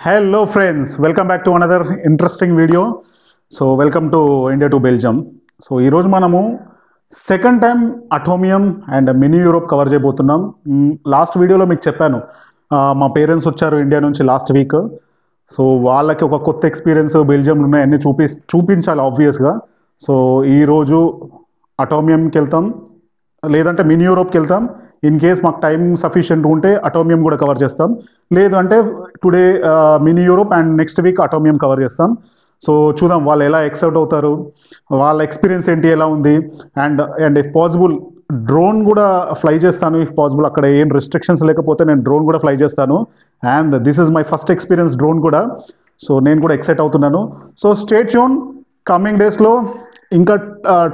Hello friends, welcome back to another interesting video. So welcome to India to Belgium. So ఈ రోజు మనము second time Atomium and mini Europe cover చేయబోతున్నాం. Last వీడియోలో మీకు చెప్పాను మా పేరెంట్స్ వచ్చారు ఇండియా నుంచి లాస్ట్ వీక్. సో వాళ్ళకి ఒక కొత్త ఎక్స్పీరియన్స్ బెల్జియంలో ఉన్నాయన్నీ చూపించాలి ఆబ్వియస్గా. సో ఈరోజు అటోమియంకి వెళ్తాం, లేదంటే మినీ యూరోప్కి వెళ్తాం. ఇన్ కేస్ మాకు టైం సఫిషియెంట్ ఉంటే అటోమియం కూడా కవర్ చేస్తాం, లేదు అంటే today mini Europe and next week Atomium cover చేస్తాం. సో చూద్దాం వాళ్ళు ఎలా ఎక్సైట్ అవుతారు, వాళ్ళ ఎక్స్పీరియన్స్ ఏంటి, ఎలా ఉంది. అండ్ ఇఫ్ పాసిబుల్ డ్రోన్ కూడా ఫ్లై చేస్తాను. ఇఫ్ పాసిబుల్ అక్కడ ఏం రిస్ట్రిక్షన్స్ లేకపోతే నేను డ్రోన్ కూడా ఫ్లై చేస్తాను. And this is my first experience drone కూడా. సో నేను కూడా ఎక్సైట్ అవుతున్నాను. So stay tune. కమింగ్ డేస్లో ఇంకా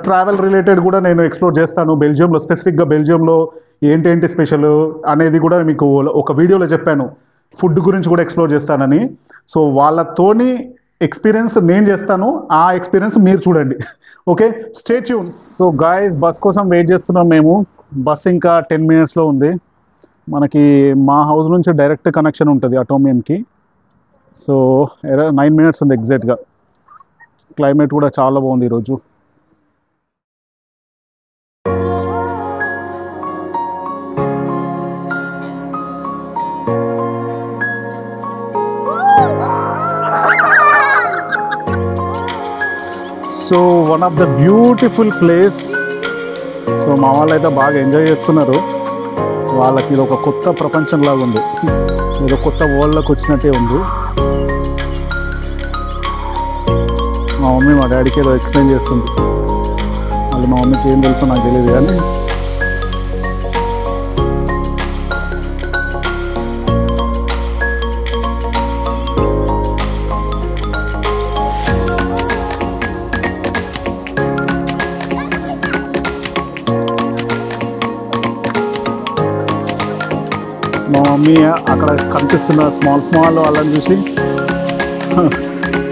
ట్రావెల్ రిలేటెడ్ కూడా నేను ఎక్స్ప్లోర్ చేస్తాను. బెల్జియంలో స్పెసిఫిక్గా బెల్జియంలో ఏంటి స్పెషల్ అనేది కూడా మీకు ఒక వీడియోలో చెప్పాను. ఫుడ్ గురించి కూడా ఎక్స్ప్లోర్ చేస్తానని. సో వాళ్ళతోని ఎక్స్పీరియన్స్ నేను చేస్తాను, ఆ ఎక్స్పీరియన్స్ మీరు చూడండి. Okay, stay tune. So guys, bus కోసం వెయిట్ చేస్తున్నాం మేము. బస్ ఇంకా 10 minutesలో ఉంది. మనకి మా హౌస్ నుంచి డైరెక్ట్ కనెక్షన్ ఉంటుంది అటోమియంకి. సో 9 minutes ఉంది ఎగ్జాక్ట్గా. క్లైమేట్ కూడా చాలా బాగుంది ఈరోజు. So one of the beautiful place. So మా వాళ్ళు అయితే బాగా ఎంజాయ్ చేస్తున్నారు. వాళ్ళకి ఇది ఒక కొత్త ప్రపంచంలాగా ఉంది, ఏదో కొత్త వరల్డ్లోకి వచ్చినట్టే ఉంది. మా మమ్మీ మా డాడీకి ఏదో ఎక్స్ప్లెయిన్ చేస్తుంది. వాళ్ళు మా మమ్మీకి ఏం తెలుసో నాకు తెలియదు కానీ మా మమ్మీ అక్కడ కనిపిస్తున్న స్మాల్ వాళ్ళని చూసి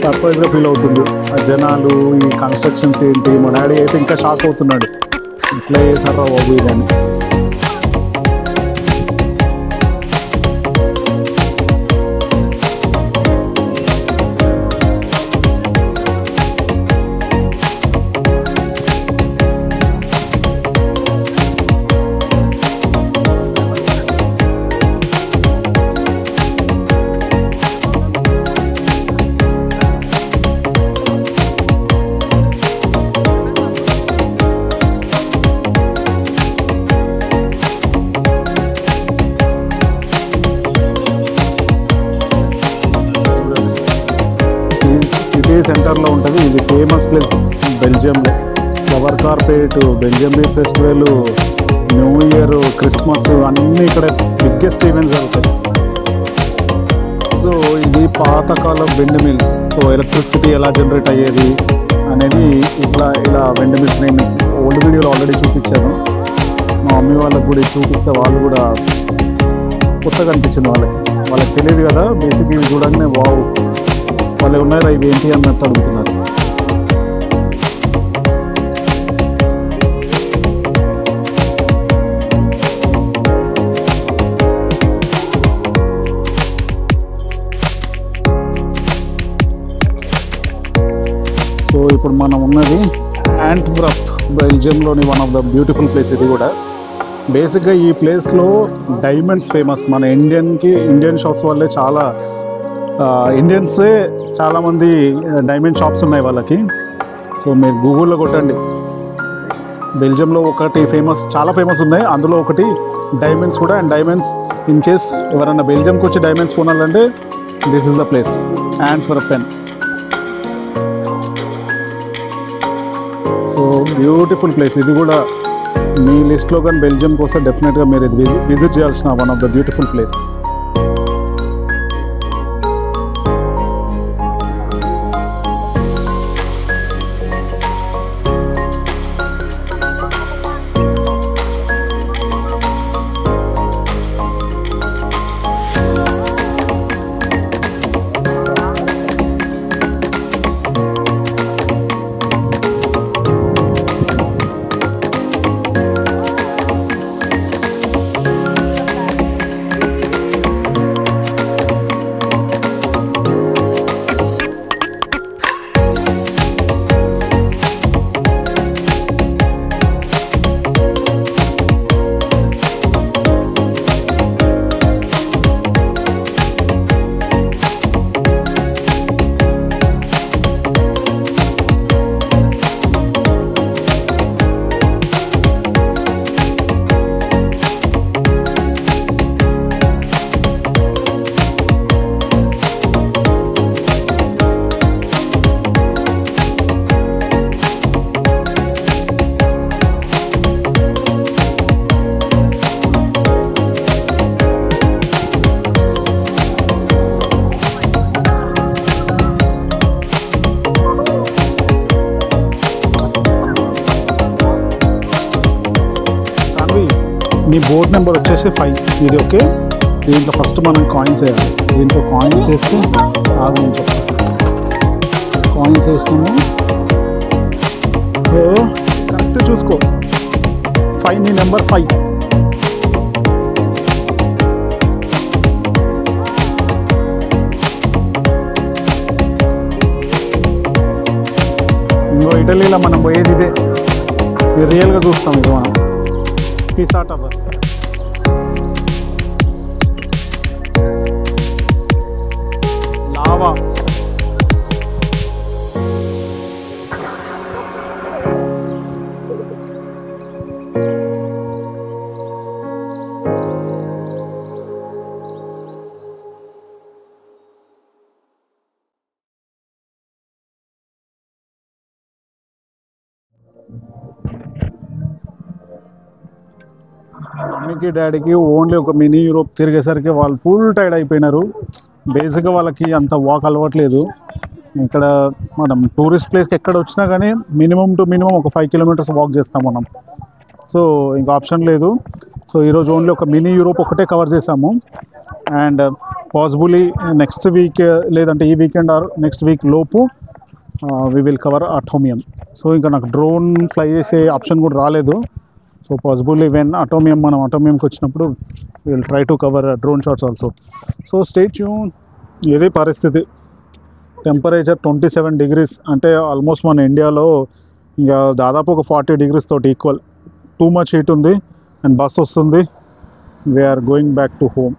సర్ప్రైజ్గా ఫీల్ అవుతుంది. ఆ జనాలు, ఈ కన్స్ట్రక్షన్స్ ఏంటి. మా డాడీ అయితే ఇంకా షాక్ అవుతున్నాడు, ఇట్లా చేశారా బాబు ఇదని. సెంటర్లో ఉంటుంది. ఇది ఫేమస్ ప్లేస్ బెల్జియంలో. Flower carpet, Belgium beer festival, new year, Christmas అన్నీ ఇక్కడ బిగ్గెస్ట్ ఈవెంట్స్ జరుగుతాయి. సో ఇది పాతకాలం వెండ్ మిల్స్. సో ఎలక్ట్రిసిటీ ఎలా జనరేట్ అయ్యేది అనేది ఇలా వెండ్ మిల్స్ నేను ఓల్డ్ వీడియోలో ఆల్రెడీ చూపించాను. మా మమ్మీ వాళ్ళకి కూడా చూపిస్తే వాళ్ళు కూడా కొత్తగా అనిపించింది. వాళ్ళకి తెలియదు కదా. బేసిక్ ఇవి చూడగానే వావ్ వాళ్ళు ఉన్నారా ఇవి ఏంటి అన్నట్టు అడుగుతున్నారు. సో ఇప్పుడు మనం ఉన్నది యాంట్వర్ప్, బెల్జియంలోని one of the beautiful place ఇది కూడా. బేసిక్గా ఈ ప్లేస్లో డైమండ్స్ ఫేమస్. మన ఇండియన్ షాప్స్ వల్లే చాలా ఇండియన్సే చాలామంది డైమండ్ షాప్స్ ఉన్నాయి వాళ్ళకి. సో మీరు గూగుల్లో కొట్టండి, బెల్జియంలో ఒకటి చాలా ఫేమస్ ఉన్నాయి. అందులో ఒకటి డైమండ్స్ కూడా. అండ్ డైమండ్స్ ఇన్ కేస్ ఎవరైనా బెల్జియంకి వచ్చి డైమండ్స్ కొనాలంటే this is the place, Antwerpen. So beautiful place ఇది కూడా. మీ లిస్ట్లో కానీ బెల్జియంకి వస్తే డెఫినెట్గా మీరు ఇది విజిట్ చేయాల్సిన one of the beautiful place. Me board number వచ్చేసి 5. ఇది ఓకే. దీంట్లో ఫస్ట్ మనం కాయిన్స్ వేయాలి. దీంట్లో కాయిన్స్ వేస్తే ఆగుంటాం. కాయిన్స్ వేసుకున్నాం. సో కరెక్ట్ చూసుకో. 5 నీ నెంబర్ 5. ఇంకో ఇటలీలో మనం పోయేది ఇదే. ఇది రియల్గా చూస్తాం. ఇది మనం పిసా టవర్. లావా. మమ్మీకి డాడీకి ఓన్లీ ఒక మినీ యూరోప్ తిరిగేసరికి వాళ్ళు ఫుల్ టైర్డ్ అయిపోయినారు. బేసిక్గా వాళ్ళకి అంత వాక్ అలవట్లేదు. ఇక్కడ మనం టూరిస్ట్ ప్లేస్కి ఎక్కడ వచ్చినా కానీ మినిమం టు మినిమం ఒక 5 కిలోమీటర్స్ వాక్ చేస్తాం మనం. సో ఇంకా ఆప్షన్ లేదు. సో ఈరోజు ఓన్లీ ఒక మినీ యూరోప్ ఒకటే కవర్ చేసాము. అండ్ పాసిబుల్లీ నెక్స్ట్ వీక్ లేదంటే ఈ వీకెండ్ ఆర్ నెక్స్ట్ వీక్ లోపు వి విల్ కవర్ అటోమియం. సో ఇంకా నాకు డ్రోన్ ఫ్లై చేసే ఆప్షన్ కూడా రాలేదు. సో పాసిబుల్లీ మనం అటోమియంకి వచ్చినప్పుడు will try to cover drone shots also. So stay tune. ఇదే పరిస్థితి. టెంపరేచర్ 27 degrees అంటే ఆల్మోస్ట్ మన ఇండియాలో ఇంకా దాదాపు ఒక 40 degrees తోటి ఈక్వల్. టూ మచ్ హీట్ ఉంది. అండ్ బస్ వస్తుంది. We're going back to home.